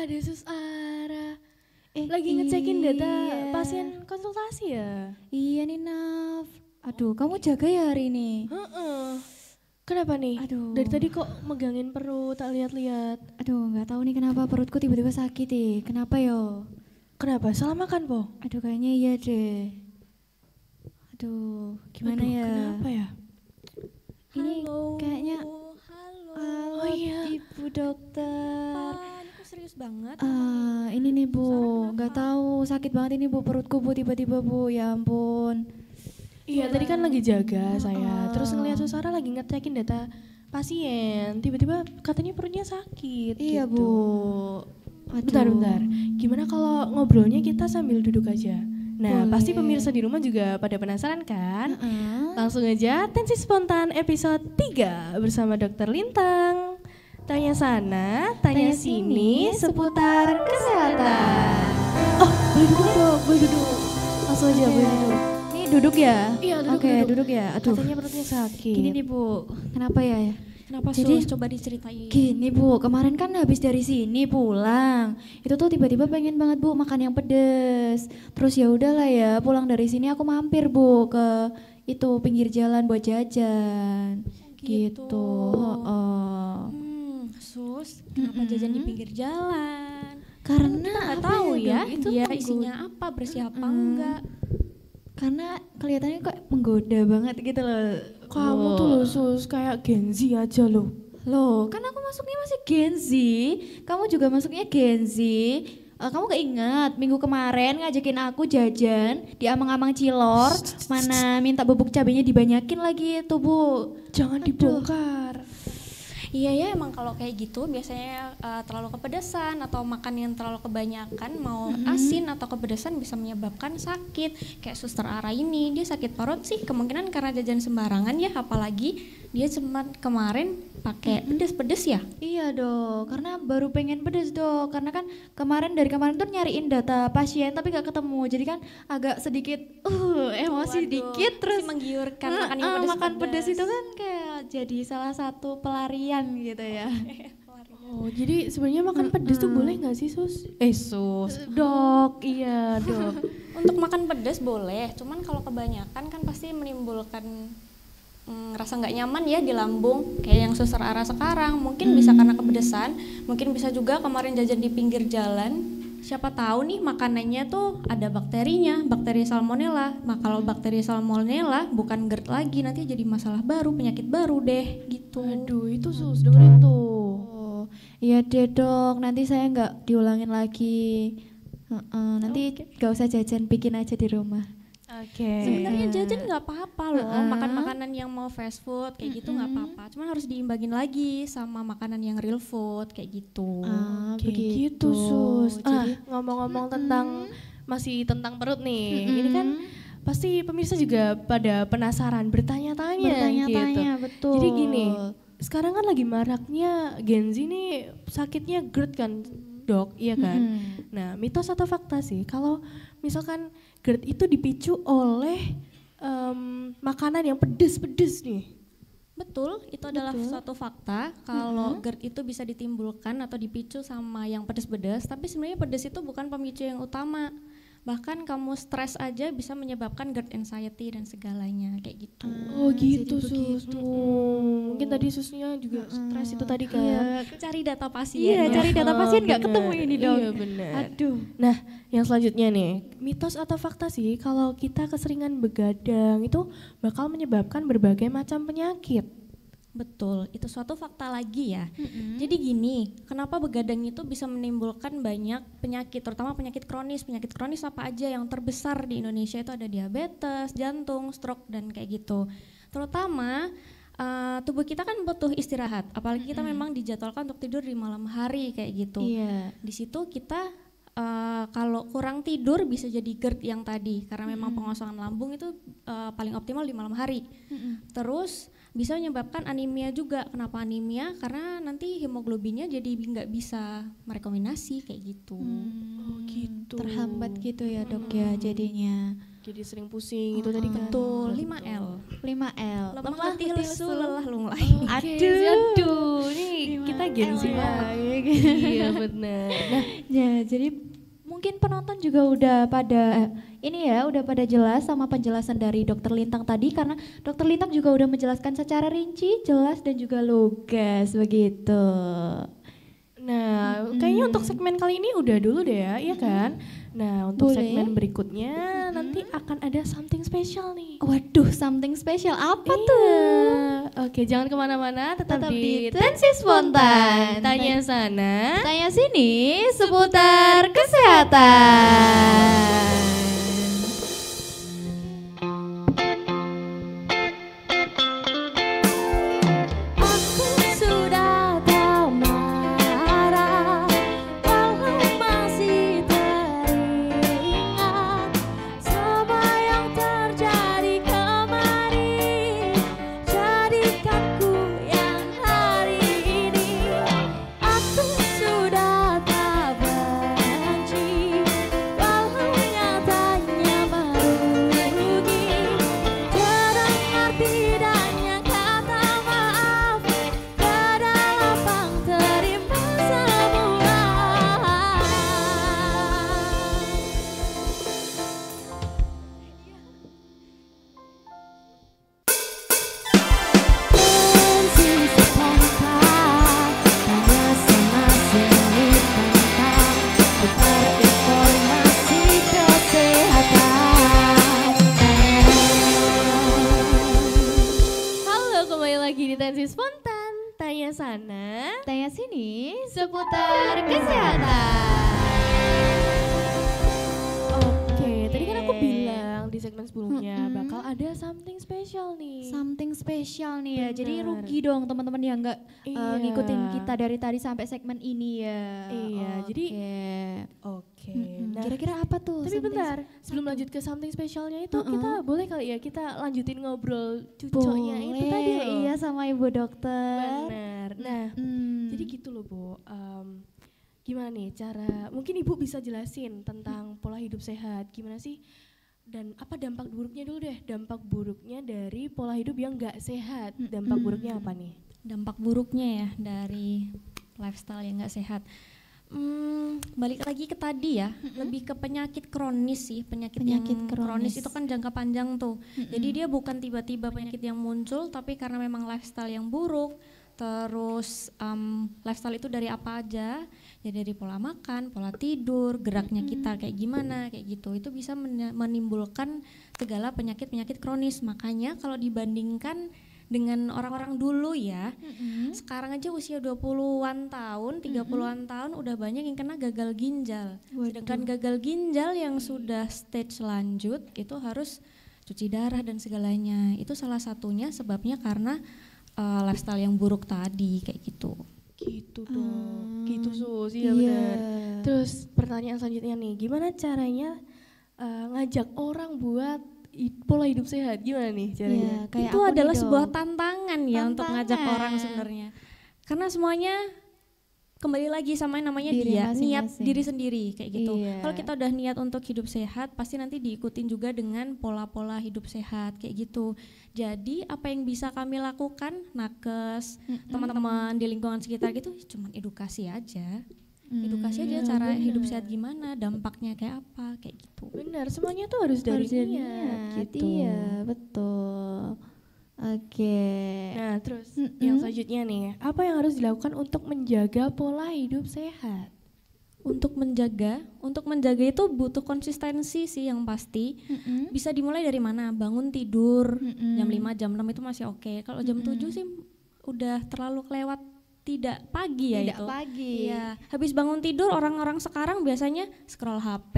Ada Sus Ara. Lagi ngecekin data pasien konsultasi ya? Iya nih Naf. Aduh, kamu jaga ya hari ini? Heeh. Kenapa nih? Aduh. Dari tadi kok megangin perut, tak lihat-lihat. Aduh, nggak tahu nih kenapa perutku tiba-tiba sakit nih. Kenapa yo? Kenapa? Salah makan, Po? Aduh, kayaknya iya deh. Aduh, gimana Aduh, ya? Kenapa ya? Ini Halo, kayaknya halo. Oh iya, Ibu dokter. Ini kok serius banget? Ini nih Bu, Sarah nggak kenapa? tahu sakit banget ini Bu perutku Bu tiba-tiba Bu, ya ampun. Iya, tadi kan lagi jaga saya. Terus ngeliat Sus Ara lagi ngecekin data pasien. Tiba-tiba katanya perutnya sakit. Iya gitu. Bu. Aduh. Bentar. Gimana kalau ngobrolnya kita sambil duduk aja? Nah, Boleh. pasti pemirsa di rumah juga pada penasaran kan? Heeh. Langsung aja Tensi Spontan episode 3 bersama Dokter Lintang. Tanya sana, tanya sini seputar kesehatan. Oh, boleh duduk dong, boleh duduk. Langsung aja, boleh duduk. Ini duduk ya? Iya, duduk, Oke, duduk. duduk ya. Aduh. Katanya perutnya sakit. Gini nih Bu, kenapa ya? Kenapa Jadi- Sus? Coba diceritain. Gini Bu, kemarin kan habis dari sini pulang. Itu tuh tiba-tiba pengen banget Bu makan yang pedes. Terus ya udahlah ya, pulang dari sini aku mampir Bu ke itu pinggir jalan buat jajan. Gitu. Heeh. Sus, kenapa jajan di pinggir jalan? Karena Kita nggak apa tahu ya, Dok? dia menggoda. isinya apa, bersih apa enggak. Karena kelihatannya kok menggoda banget gitu loh. Kamu tuh loh Sus, kayak Gen Z aja loh. Loh, kan aku masuknya masih Gen Z, kamu juga masuknya Gen Z. Kamu gak ingat minggu kemarin ngajakin aku jajan di Amang-Amang Cilor, mana minta bubuk cabenya dibanyakin lagi itu Bu. Jangan dibongkar. Iya ya, emang kalau kayak gitu biasanya terlalu kepedesan atau makan yang terlalu kebanyakan, mau asin atau kepedesan bisa menyebabkan sakit. Kayak Suster Ara ini, dia sakit perut sih kemungkinan karena jajan sembarangan ya, apalagi dia cuma kemarin pakai pedes-pedes ya. Iya dong, karena baru pengen pedes dong, karena kan dari kemarin tuh nyariin data pasien tapi gak ketemu, jadi kan agak sedikit emosi Waduh, dikit terus masih menggiurkan makan yang pedes-pedes. makan pedes itu kan kayak jadi salah satu pelarian gitu ya. Oh, jadi sebenarnya makan pedes tuh boleh nggak sih Sus? Sus, Dok, iya Dok. Untuk makan pedes boleh, cuman kalau kebanyakan kan pasti menimbulkan rasa nggak nyaman ya di lambung, kayak yang Suster Ara sekarang. Mungkin bisa karena kepedesan, mungkin bisa juga kemarin jajan di pinggir jalan. Siapa tahu nih makanannya tuh ada bakterinya, bakteri salmonella. Nah kalau bakteri salmonella bukan GERD lagi, nanti jadi masalah baru, penyakit baru deh gitu. Aduh, itu Sus, dengerin tuh. Oh, iya deh dok, nanti saya nggak diulangin lagi. Nanti nggak usah jajan, bikin aja di rumah. Oke. Sebenarnya jajan nggak apa-apa loh, Heeh. makan makanan yang mau fast food kayak gitu nggak apa-apa. Cuman harus diimbangin lagi sama makanan yang real food kayak gitu. Oke, gitu Sus. Jadi, Ngomong-ngomong tentang masih tentang perut nih. Ini kan pasti pemirsa juga pada penasaran, bertanya-tanya gitu. bertanya-tanya betul. Jadi gini, sekarang kan lagi maraknya Gen Z nih sakitnya GERD kan, Dok, iya kan? Nah, mitos atau fakta sih kalau misalkan GERD itu dipicu oleh makanan yang pedes-pedes nih? Betul, itu adalah suatu fakta kalau GERD itu bisa ditimbulkan atau dipicu sama yang pedas-pedas, tapi sebenarnya pedas itu bukan pemicu yang utama. Bahkan kamu stres aja bisa menyebabkan GERD anxiety dan segalanya kayak gitu. Oh gitu jadi Sus. begitu. Mungkin tadi Susnya juga stres itu tadi kan? Iya, Cari data pasien. iya ya. cari data pasien nggak bener. ketemu ini dok. Iya benar. Aduh. Nah, yang selanjutnya nih, mitos atau fakta sih kalau kita keseringan begadang itu bakal menyebabkan berbagai macam penyakit. Betul, itu suatu fakta lagi ya. Jadi gini, kenapa begadang itu bisa menimbulkan banyak penyakit, terutama penyakit kronis. Penyakit kronis apa aja yang terbesar di Indonesia itu ada diabetes, jantung, stroke, dan kayak gitu. Terutama tubuh kita kan butuh istirahat, apalagi kita memang dijadwalkan untuk tidur di malam hari kayak gitu. Iya. Di situ kita kalau kurang tidur bisa jadi GERD yang tadi, karena memang pengosongan lambung itu paling optimal di malam hari. Terus bisa menyebabkan anemia juga. Kenapa anemia? Karena nanti hemoglobinnya jadi nggak bisa merekombinasi kayak gitu. Oh gitu. Terhambat gitu ya dok ya jadinya. Jadi sering pusing itu tadi kan. Betul, 5L. 5L. Lemah, letih, lesu, lelah, lunglai. Aduh. Nih kita karena Gen Z Emang mah. ya. Iya benar. Nah, Ya, jadi mungkin penonton juga udah pada ini ya, udah pada jelas sama penjelasan dari Dokter Lintang tadi karena Dokter Lintang juga udah menjelaskan secara rinci, jelas dan juga lugas begitu. nah, kayaknya untuk segmen kali ini udah dulu deh ya, iya kan? Nah, untuk Boleh. segmen berikutnya nanti akan ada something special nih. Waduh, something special apa Iya. tuh? Oke, jangan kemana-mana, tetap, Tetap di di Tensi Spontan. Tanya sana. Tanya sini seputar kesehatan. Aku sudah tak marah, walau masih teringat semua yang terjadi kemarin. Jadikanku yang hari ini. Aku sudah tak benci, walau nyatanya merugi. Jarang arti dan yang kata maaf, pada lapang terima semua. Tensi spontan, tanya sana sini tentang seputar informasi kesehatan. Halo, kembali lagi di Tensi Spontan. Tanya sana. Tanya sini seputar kesehatan. Oke, tadi kan aku Oke. bilang di segmen sebelumnya bakal ada something special nih. Something spesial nih ya. Jadi Benar. rugi dong teman-teman yang nggak Iya. ngikutin kita dari tadi sampai segmen ini ya. Iya, jadi- Oke. Nah, Kira-kira apa tuh? tapi something bentar, sebelum lanjut ke something specialnya itu Mm-mm. kita boleh kali ya kita lanjutin ngobrol cucoknya itu tadi Boleh, loh. iya sama ibu dokter. Benar. Nah, jadi gitu loh Bu. Gimana nih cara? Mungkin Ibu bisa jelasin tentang pola hidup sehat. Gimana sih? Dan apa dampak buruknya dulu deh? Dampak buruknya dari pola hidup yang nggak sehat. Dampak buruknya apa nih? Dampak buruknya ya dari lifestyle yang nggak sehat. Balik lagi ke tadi ya, lebih ke penyakit kronis sih, penyakit yang Penyakit kronis. itu kan jangka panjang tuh. Jadi dia bukan tiba-tiba penyakit yang muncul, tapi karena memang lifestyle yang buruk, terus lifestyle itu dari apa aja, ya dari pola makan, pola tidur, geraknya kita kayak gimana, kayak gitu. Itu bisa menimbulkan segala penyakit-penyakit kronis. Makanya kalau dibandingkan dengan orang-orang dulu ya, sekarang aja usia 20-an tahun, 30-an tahun udah banyak yang kena gagal ginjal. Sedangkan gagal ginjal yang sudah stage lanjut itu harus cuci darah dan segalanya. Itu salah satunya sebabnya karena lifestyle yang buruk tadi kayak gitu. Gitu dong. Gitu Sus, iya Iya. benar. Terus pertanyaan selanjutnya nih, gimana caranya ngajak orang buat pola hidup sehat? Gimana nih caranya? Iya, kayak Itu aku adalah nih sebuah dong. tantangan ya untuk ngajak Tantangan. orang sebenarnya. Karena semuanya kembali lagi sama yang namanya Diri niat masing-masing. diri sendiri kayak gitu. Iya. Kalau kita udah niat untuk hidup sehat, pasti nanti diikutin juga dengan pola-pola hidup sehat kayak gitu. Jadi apa yang bisa kami lakukan, nakes, teman-teman di lingkungan sekitar gitu, cuman edukasi aja. Edukasi aja cara hidup sehat gimana, dampaknya kayak apa, kayak gitu. Benar, semuanya tuh harus dari Harus dari niat niat, gitu. Iya, betul. Oke. Nah, terus yang selanjutnya nih, apa yang harus dilakukan untuk menjaga pola hidup sehat? Untuk menjaga itu butuh konsistensi sih yang pasti. Bisa dimulai dari mana? Bangun tidur jam 5, jam 6 itu masih oke. Kalau jam 7 sih udah terlalu kelewat, tidak pagi ya Tidak itu. pagi. Iya, habis bangun tidur orang-orang sekarang biasanya scroll HP.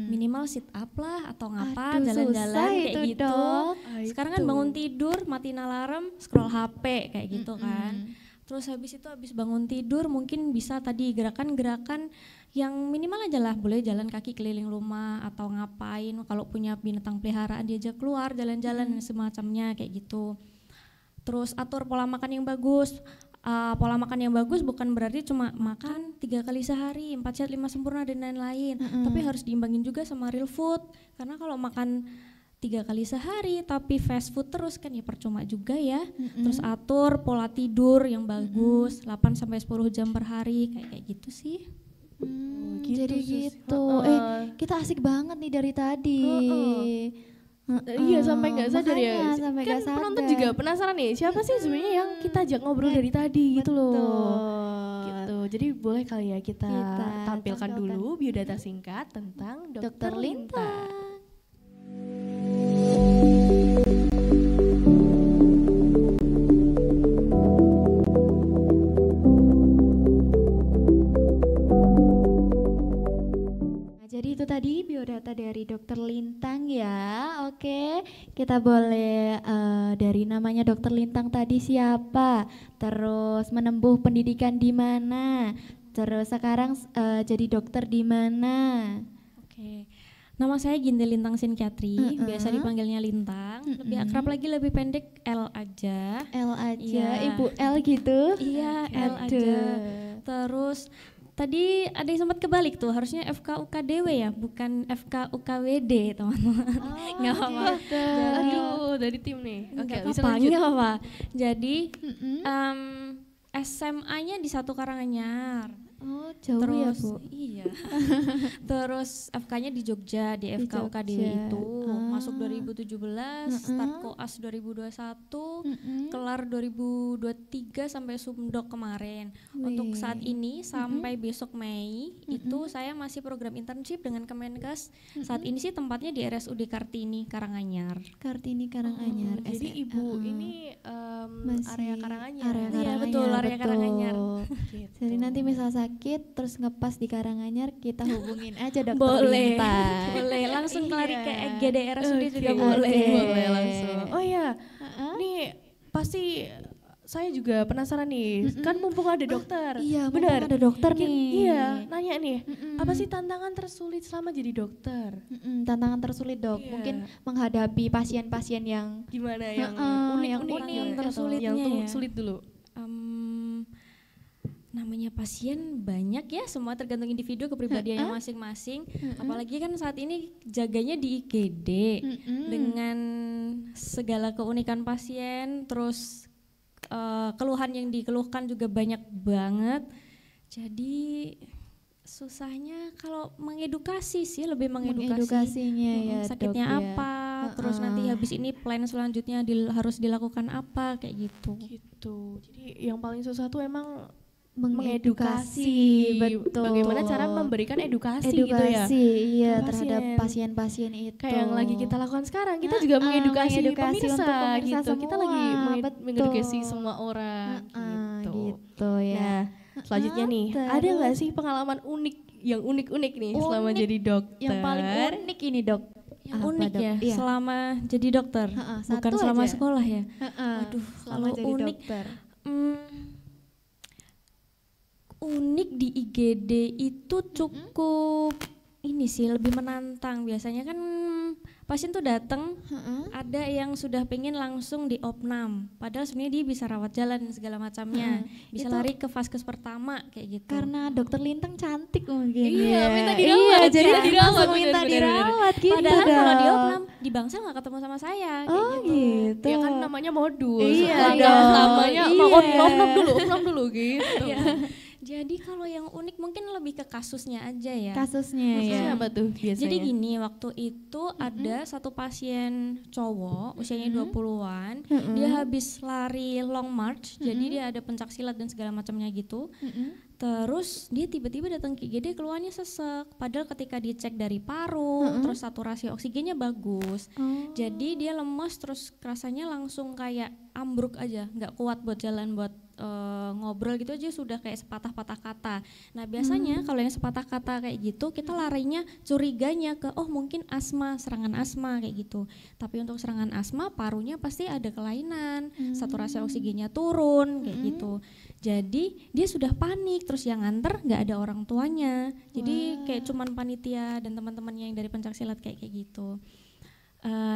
Minimal sit up lah atau ngapa, Aduh, jalan-jalan susah kayak itu, gitu. Dok. Sekarang kan bangun tidur, matiin alarm, scroll HP kayak gitu kan. Terus habis itu habis bangun tidur mungkin bisa tadi gerakan-gerakan yang minimal aja lah, boleh jalan kaki keliling rumah atau ngapain, kalau punya binatang peliharaan diajak keluar jalan-jalan dan semacamnya kayak gitu. Terus atur pola makan yang bagus. Pola makan yang bagus bukan berarti cuma makan 3 kali sehari, 4 sehat 5 sempurna dan lain-lain, tapi harus diimbangin juga sama real food. Karena kalau makan 3 kali sehari tapi fast food terus kan ya percuma juga ya. Terus atur pola tidur yang bagus 8 sampai 10 jam per hari kayak gitu sih. Gitu, Jadi Sus. gitu. Kita asik banget nih dari tadi. Iya sampai nggak sadar ya. Makanya, sampai Kan nggak sadar. penonton juga penasaran nih siapa sih sebenarnya yang kita ajak ngobrol dari tadi gitu loh. Betul. Gitu. Jadi boleh kali ya kita tampilkan tampilkan dulu biodata singkat tentang Dokter Lintang. Nah, jadi itu tadi biodata dari Dokter Lintang ya. Oke, kita boleh dari namanya Dokter Lintang tadi siapa, terus menempuh pendidikan di mana, terus sekarang jadi dokter di mana. Oke. Nama saya Ginti Lintang Sinkiatri, biasa dipanggilnya Lintang. Lebih akrab lagi, lebih pendek L aja. L aja, Iya. Ibu L gitu. Iya, L aja. Terus tadi ada yang sempat kebalik tuh, harusnya FKUKDW ya, bukan FKUKWD teman-teman. Nggak apa-apa. Aduh dari tim nih. Oke Nggak bisa apa-apa, lanjut. nggak apa-apa. Jadi SMA-nya di Satu Karanganyar. Oh, jauh ya, Terus Bu. iya. Terus FK-nya di Jogja, di Di FKUKDW Jogja. itu. Masuk 2017, start koas 2021, kelar 2023 sampai Sumdok kemarin. Untuk saat ini sampai besok Mei itu saya masih program internship dengan Kemenkes. Saat ini sih tempatnya di RSUD Kartini Karanganyar. Kartini Karanganyar. Jadi ibu ini Masih area Karanganyar. area ya? Iya, Karanganyar, betul, area Karanganyar. Gitu. Jadi nanti misal sakit terus ngepas di Karanganyar, kita hubungin aja dokter Boleh, Lintang. boleh langsung lari ke Iya. EGD RSUD juga Oke, boleh. boleh langsung. Oh ya, nih pasti saya juga penasaran nih. Kan mumpung ada dokter. Iya, mumpung benar. ada dokter nih. Iya, nanya nih. Apa sih tantangan tersulit selama jadi dokter? Tantangan tersulit dok, Iya. mungkin menghadapi pasien-pasien yang Gimana yang yang unik-unik? unik, gitu? tersulitnya yang ya. sulit dulu. Namanya pasien banyak ya, semua tergantung individu kepribadiannya masing-masing. Apalagi kan saat ini jaganya di IGD dengan segala keunikan pasien, terus keluhan yang dikeluhkan juga banyak banget. Jadi susahnya kalau mengedukasi sih, lebih mengedukasi. mengedukasinya ya Sakitnya dok, ya. apa, terus nanti habis ini plan selanjutnya harus dilakukan apa kayak gitu. Gitu. Jadi yang paling susah tuh emang Mengedukasi, betul. Bagaimana cara memberikan edukasi, gitu ya. Edukasi, iya ke terhadap pasien. pasien-pasien itu. Kayak yang lagi kita lakukan sekarang, kita juga mengedukasi mengedukasi pemirsa, untuk pemirsa gitu. Kita lagi semua, betul. mengedukasi semua orang gitu. Gitu ya. Nah, selanjutnya nih, ada nggak sih pengalaman unik yang unik-unik nih selama Unik, jadi dokter? Yang paling unik ini dok. Yang Apa, unik Dok? ya, Iya. selama jadi dokter, satu bukan selama aja. sekolah ya. Waduh, kalau unik, dokter. Unik di IGD itu cukup ini sih, lebih menantang. Biasanya kan pasien tuh datang, ada yang sudah pengen langsung di opnam, padahal sebenarnya dia bisa rawat jalan segala macamnya, bisa Itu lari ke vaskes pertama kayak gitu. Karena dokter Lintang cantik mungkin. Iya, minta Iya, dirawat, jadi minta dirawat, langsung minta bener-bener. dirawat gitu. Padahal kalau di dok. opnam di bangsal nggak ketemu sama saya kayak Oh gitu. Ya kan namanya modus. Iya Ada dong, namanya iya. mau opnam dulu gitu. Jadi kalau yang unik mungkin lebih ke kasusnya aja ya. Kasusnya ya. Kasusnya apa tuh biasanya? Jadi gini, waktu itu ada satu pasien cowok usianya 20-an, dia habis lari long march, jadi dia ada pencak silat dan segala macamnya gitu. Terus dia tiba-tiba datang ke IGD keluarnya sesek, padahal ketika dicek dari paru, terus saturasi oksigennya bagus. Jadi dia lemas, terus rasanya langsung kayak ambruk aja, nggak kuat buat jalan, buat ngobrol gitu aja sudah kayak sepatah-patah kata. Nah biasanya kalau yang sepatah kata kayak gitu kita larinya curiganya ke mungkin asma, serangan asma kayak gitu. Tapi untuk serangan asma parunya pasti ada kelainan, saturasi oksigennya turun kayak gitu. Jadi dia sudah panik, terus yang nganter nggak ada orang tuanya. Jadi kayak cuman panitia dan teman-temannya yang dari pencaksilat kayak gitu.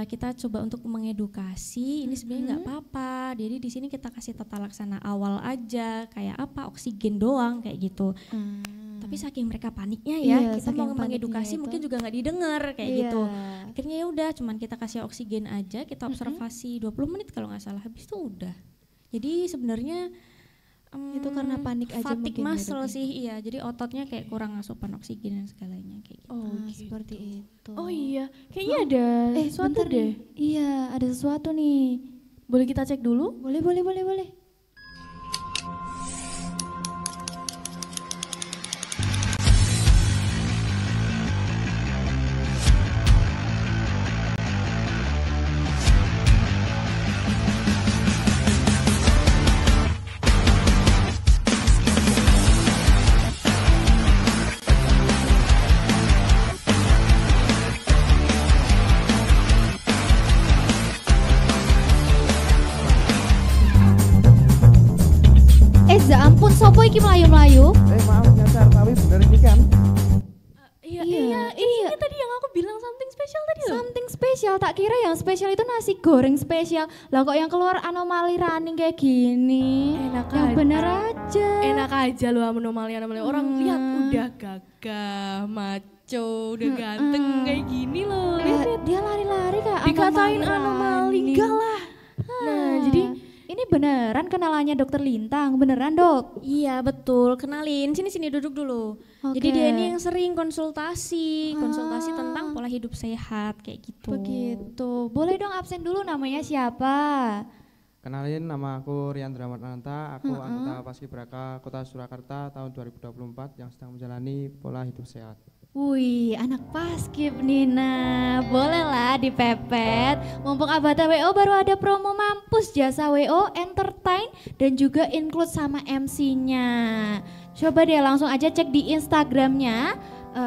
Kita coba untuk mengedukasi, ini sebenarnya nggak apa-apa. Jadi di sini kita kasih tata laksana awal aja, kayak apa oksigen doang kayak gitu. Tapi saking mereka paniknya Iya, ya, kita saking mau mengedukasi paniknya mungkin itu. juga nggak didengar kayak Iya. gitu. Akhirnya ya udah, cuman kita kasih oksigen aja, kita observasi 20 menit kalau nggak salah, habis itu udah. Jadi sebenarnya Itu karena panik aja fatigue mungkin ya, muscle Dok, ya? sih, iya. Jadi ototnya kayak kurang asupan oksigen dan segalanya kayak gitu. Oh, Ah, gitu. seperti itu. Oh iya, kayaknya ada sesuatu bentar deh. nih. Iya, ada sesuatu nih. Boleh kita cek dulu? Boleh, boleh, boleh, boleh. Ampun, sopo iki melayu-melayu? Maaf nyasar, tapi bener ini kan. Iya, Iya, ini tadi yang aku bilang something special tadi loh. Something spesial, tak kira yang spesial itu nasi goreng spesial. Lah kok yang keluar anomali running kayak gini? Enak yang aja. bener aja. Enak aja loh anomali. Orang lihat udah gagah, maco, udah ganteng kayak gini loh. Lihat. Dia lari-lari kayak Dikatain anomali, running. enggak lah. Nah, jadi ini beneran kenalannya dokter Lintang, beneran dok? Iya betul, kenalin, sini duduk dulu. Oke. Jadi dia ini yang sering konsultasi tentang pola hidup sehat kayak gitu. Begitu. Boleh dong absen dulu, namanya siapa? Kenalin, nama aku Rian Dramatnanta, aku anggota Paskibraka Kota Surakarta tahun 2024 yang sedang menjalani pola hidup sehat. Wih, anak paskib Nina, bolehlah dipepet. Mumpung Abata WO baru ada promo mampus jasa WO, entertain dan juga include sama MC-nya. Coba deh langsung aja cek di Instagramnya.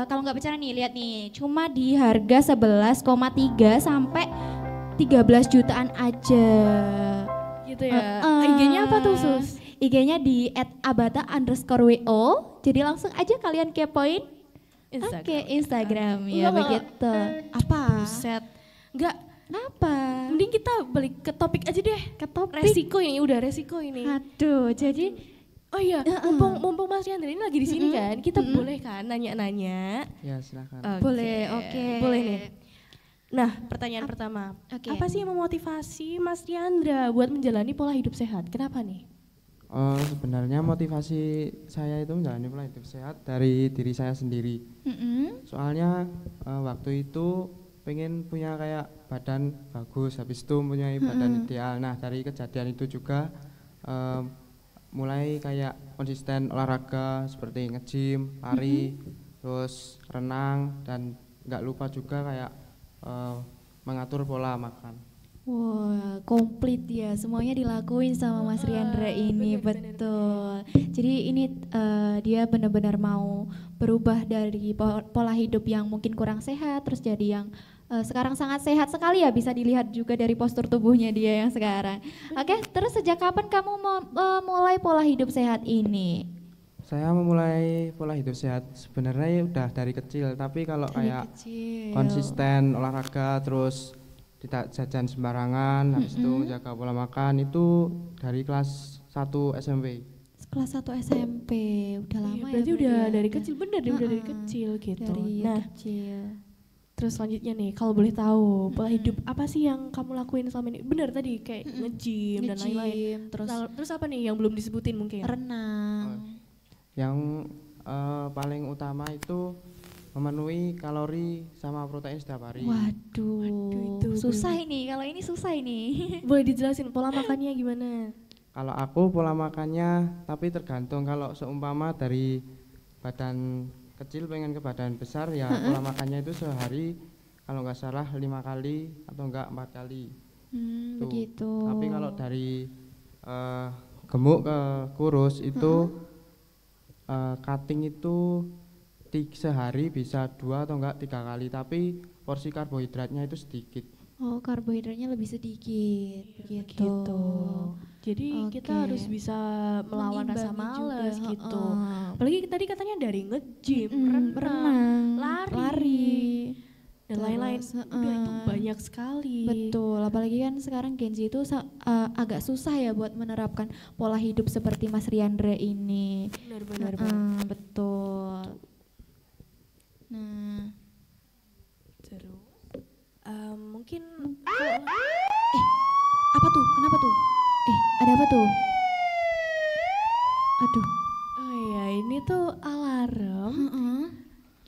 Kalau nggak bicara nih, lihat nih, cuma di harga 11,3 sampai 13 jutaan aja. gitu ya. IG-nya apa tuh Sus? IG-nya di @abata_wo. Jadi langsung aja kalian kepoin. Oke, Instagram ya Enggak, begitu. Apa? Buset. Enggak, Kenapa? mending kita balik ke topik aja deh. Ke topik. Resiko ini, udah resiko ini. Aduh, jadi Oh iya, mumpung Mas Yandra ini lagi di sini kan, kita boleh kan nanya-nanya. Ya silakan. boleh, oke. Boleh nih. Nah, pertanyaan pertama. Oke. Apa sih yang memotivasi Mas Yandra buat menjalani pola hidup sehat? Kenapa nih? Sebenarnya motivasi saya itu menjalani pola hidup sehat dari diri saya sendiri. Soalnya waktu itu pengen punya kayak badan bagus, habis itu punya badan ideal. Nah dari kejadian itu juga mulai kayak konsisten olahraga seperti nge-gym, lari, terus renang, dan nggak lupa juga kayak mengatur pola makan. Wah, komplit ya, semuanya dilakuin sama Mas Riandra ini, betul. Jadi ini dia benar-benar mau berubah dari pola hidup yang mungkin kurang sehat, terus jadi yang sekarang sangat sehat sekali ya, bisa dilihat juga dari postur tubuhnya dia yang sekarang. Oke, terus sejak kapan kamu mulai pola hidup sehat ini? Saya memulai pola hidup sehat sebenarnya udah dari kecil, tapi kalau kayak konsisten olahraga terus tidak jajan sembarangan, habis itu menjaga pola makan itu dari kelas 1 SMP. Kelas 1 SMP, udah lama ya. Berarti udah ya. dari kecil, bener deh, udah dari kecil gitu. Dari Nah, kecil. terus selanjutnya nih, kalau boleh tahu pola hidup apa sih yang kamu lakuin selama ini? Bener tadi kayak nge-gym dan lain-lain. Nge-gym, Terus apa nih yang belum disebutin mungkin? renang. Yang paling utama itu memenuhi kalori sama protein setiap hari. Waduh, itu susah ini, kalau ini susah ini. Boleh dijelasin pola makannya gimana? Kalau aku pola makannya tapi tergantung, kalau seumpama dari badan kecil pengen ke badan besar ya pola makannya itu sehari kalau nggak salah 5 kali atau enggak 4 kali. Tuh. Begitu. Tapi kalau dari gemuk ke kurus itu cutting itu sehari bisa 2 atau enggak 3 kali, tapi porsi karbohidratnya itu sedikit. Oh, karbohidratnya lebih sedikit, begitu. Jadi kita harus bisa melawan rasa Mengimbangi malas juga, gitu. Apalagi tadi katanya dari nge-gym, renang, lari. dan lain-lain. Terus, Udah itu banyak sekali. Betul, apalagi kan sekarang Gen Z itu agak susah ya buat menerapkan pola hidup seperti Mas Riandra ini. Benar-benar. Betul. Nah, Terus mungkin apa tuh? Kenapa tuh? Ada apa tuh? Aduh. oh ya ini tuh alarm. Heeh.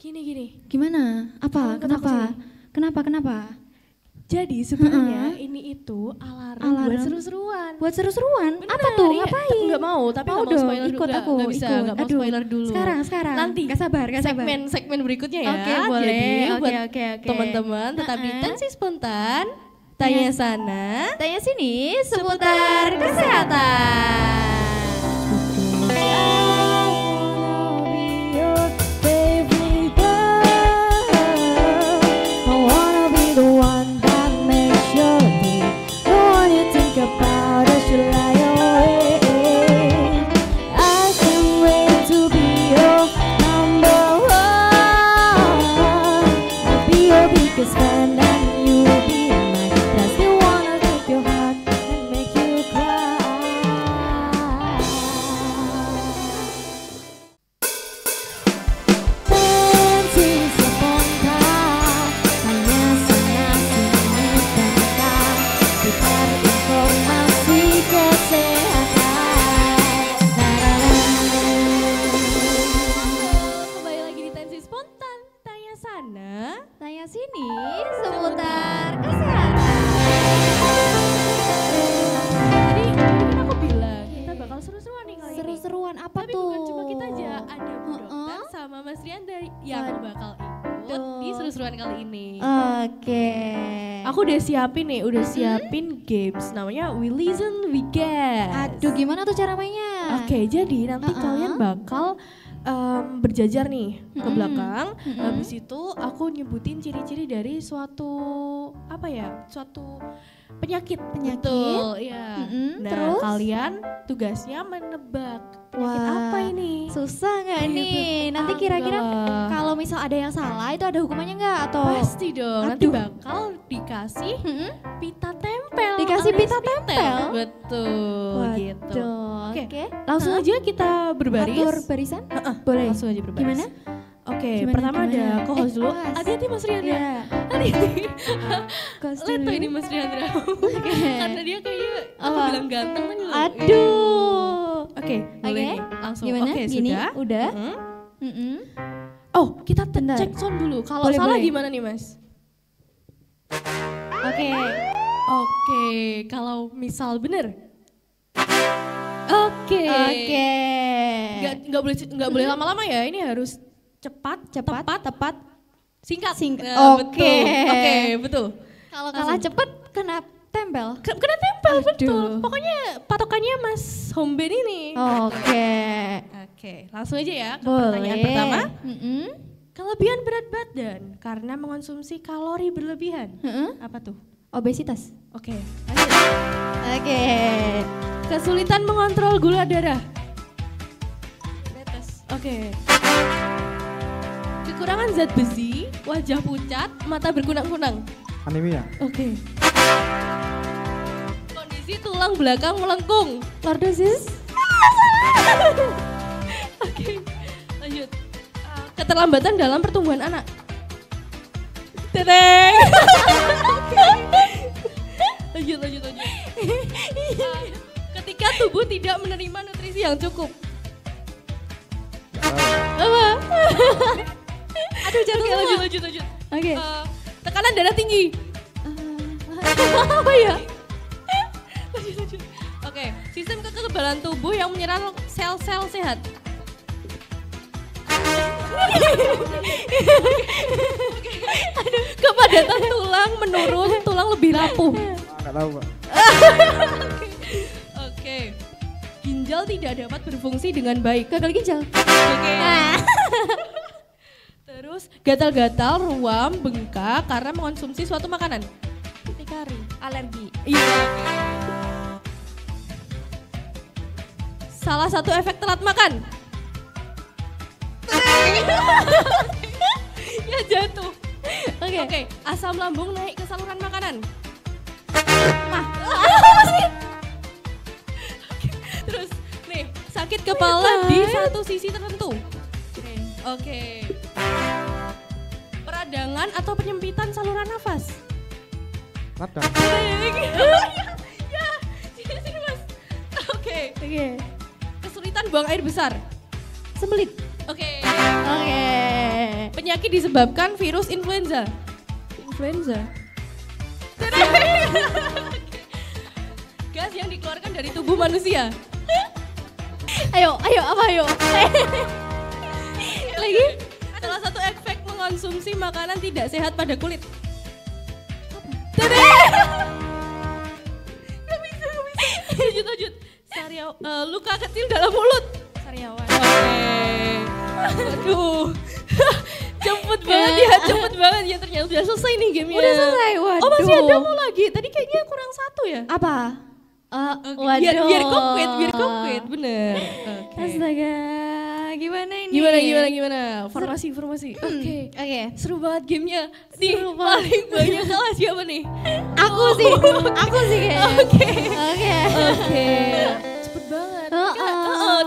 Gini. Gimana? Apa? Ikut aku Kenapa? Jadi sebenarnya ini itu alarm buat Alarm. seru-seruan. Buat seru-seruan? Bener, Apa tuh? iya. Ngapain? Nggak mau, tapi Mau nggak mau dong, spoiler ikut juga. aku, Nggak bisa, ikut. nggak mau Aduh, spoiler dulu. Sekarang. Nanti. Gak sabar. Segmen berikutnya ya. Oke, boleh. Jadi buat Oke. teman-teman tetap di Heeh. Tensi Spontan, tanya sana, Tanya sini seputar kesehatan. Biggest fan and you be mine. Does he wanna take your heart and make you cry? Tensi spontan, hanya sana sini tentang seputar informasi kesehatan. Kembali lagi di Tensi Spontan, tanya sana. Tanya sini seputar kesehatan. Jadi kan aku bilang kita bakal seru-seruan nih kali ini. Seru-seruan apa Tapi tuh? bukan cuma kita aja, ada Bu Dokter sama Mas Rianda yang bakal ikut di seru-seruan kali ini. Oke. Aku udah siapin games namanya We Listen We Guess. Aduh, gimana tuh cara mainnya? Oke, jadi nanti kalian bakal berjajar nih ke belakang. Habis itu aku nyebutin ciri-ciri dari suatu penyakit. Betul, ya. Nah, terus? kalian tugasnya menebak penyakit apa ini? Susah nggak Gitu. nih? Nanti kira-kira Enggak. kalau misal ada yang salah itu ada hukumannya nggak atau? Pasti dong. Nanti Aduh. bakal dikasih pita tempel. Dikasih alias pita tempel? Betul, gitu. Oke. Oke, langsung aja kita berbaris. Atur barisan? Boleh. Langsung aja berbaris. Gimana? Oke, Gimana, pertama gimana? ada co-host dulu. Mas. Hati-hati Mas Riandra. Iya. Hati-hati. Kos Lihat tuh dulu. ini Mas Riandra. Karena dia kayaknya aku Apa? bilang ganteng kan dulu. Aduh. Oke, boleh Oke. nih. Langsung. Gimana? Oke, Gini? sudah. Udah? Mm-mm. Oh, kita Bentar. cek sound dulu. Kalau Boleh, salah boleh. gimana nih, Mas? Oke. Oke, kalau misal bener. Oke. Oke. Nggak boleh lama-lama ya. Ini harus cepat, tepat, singkat. Nah, Oke. Betul. Oke, betul. Kalau kalah cepet kena tempel. Kena tempel, Aduh. betul. Pokoknya patokannya Mas Homben ini. Oke. Oke, langsung aja ya ke Boleh. pertanyaan pertama. Mm-mm. Kelebihan berat badan karena mengonsumsi kalori berlebihan. Apa tuh? Obesitas. Oke, lanjut. Oke. Kesulitan mengontrol gula darah. Diabetes. Oke. Kekurangan zat besi, wajah pucat, mata berkunang-kunang. Anemia. Oke. Kondisi tulang belakang melengkung. Lordosis. Oke, lanjut. Keterlambatan dalam pertumbuhan anak. Teteng. Lanjut. Ketika tubuh tidak menerima nutrisi yang cukup. Apa? Aduh, jatuh. Oke, lanjut. Oke. Tekanan darah tinggi. Apa ya? Lanjut. Oke, sistem kekebalan tubuh yang menyerang sel-sel sehat. Aduh, kepadatan tulang menurun, tulang lebih rapuh. Enggak tahu, Pak. Oke. Ginjal tidak dapat berfungsi dengan baik. Gagal ginjal. Oke. Terus gatal-gatal, ruam, bengkak karena mengonsumsi suatu makanan. Pikari. Alergi. Iya. Salah satu efek telat makan. Ya jatuh. Oke, asam lambung naik ke saluran makanan. Terus nih, sakit kepala di satu sisi tertentu. Oke. Peradangan atau penyempitan saluran nafas. Radang. Ya, sini Mas. Oke. Kesulitan buang air besar. Sembelit. Oke. Penyakit disebabkan virus influenza. Gas yang dikeluarkan dari tubuh manusia. Ayo. Lagi. Salah satu efek mengonsumsi makanan tidak sehat pada kulit. Gak bisa. Lanjut. Luka kecil dalam mulut. Sariawan. Aduh. Cepet banget ya, ternyata udah selesai nih gamenya. Udah selesai, waduh. Oh masih ada mau lagi, tadi kayaknya kurang satu ya? Apa? Waduh. Biar komplit, bener. Okay. Astaga, gimana ini? Gimana? Formasi. Oke. Seru banget gamenya. Nih, Seru paling banyak kalah siapa nih? Aku sih kayaknya. Oke. Cepet banget.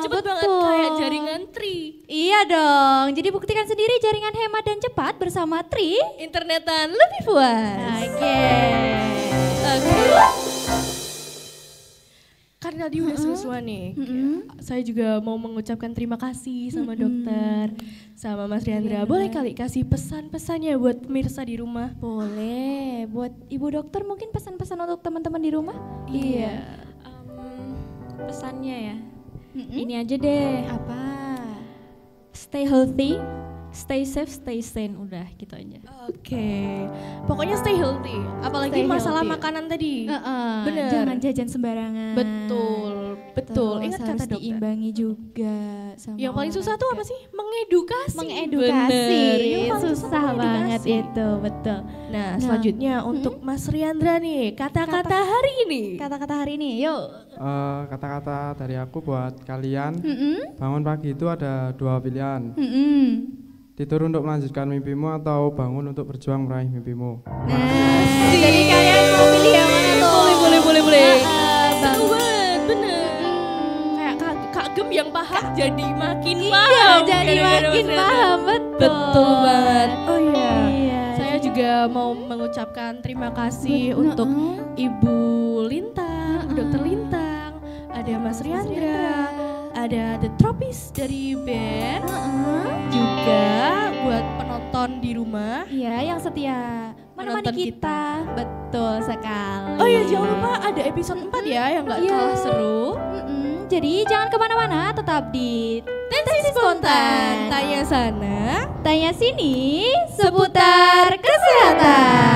Cepet banget kayak jaringan Tri. Iya dong, jadi buktikan sendiri jaringan hemat dan cepat bersama Tri. Internetan lebih puas. Oke. Karena tadi udah seru-seruan nih, saya juga mau mengucapkan terima kasih sama dokter, sama Mas Riandra. Boleh kali kasih pesan-pesannya buat pemirsa di rumah? Boleh, buat Ibu Dokter mungkin pesan-pesan untuk teman-teman di rumah? Iya. Pesannya ya, ini aja deh. Apa? Stay healthy, stay safe, stay sane. Udah gitu aja. Oke. Pokoknya stay healthy. Apalagi Stay masalah healthy. makanan tadi. Bener. Jangan jajan sembarangan. Betul. Terus Ingat kata harus dokter. diimbangi juga sama Yang paling susah tuh apa olahraga. sih? Mengedukasi. Mengedukasi. Yang paling Susah banget itu, betul. Nah, selanjutnya untuk Mas Riandra nih, kata-kata hari ini. Kata-kata hari ini, yuk. Kata-kata dari aku buat kalian, bangun pagi itu ada 2 pilihan. Tidur untuk melanjutkan mimpimu atau bangun untuk berjuang meraih mimpimu. Jadi kalian mau pilih yang mana tuh? Boleh. Bang. Seru banget, bener. Kayak Kak Gem yang paham jadi makin Iya, paham. jadi gara-gara makin Mas Riandra. paham, betul. Betul banget. Oh iya. Iya. Saya juga mau mengucapkan terima kasih untuk Ibu Lintang, Dokter Lintang, ada Mas Riandra, ada The Tropis dari band, juga buat penonton di rumah. Iya, yang setia menemani Menonton kita. Betul sekali. Oh ya, jangan lupa ada episode 4 ya yang gak Iya. kalah seru. Jadi jangan kemana-mana, tetap di Tensi Spontan, tanya sana. Tanya sini seputar kesehatan.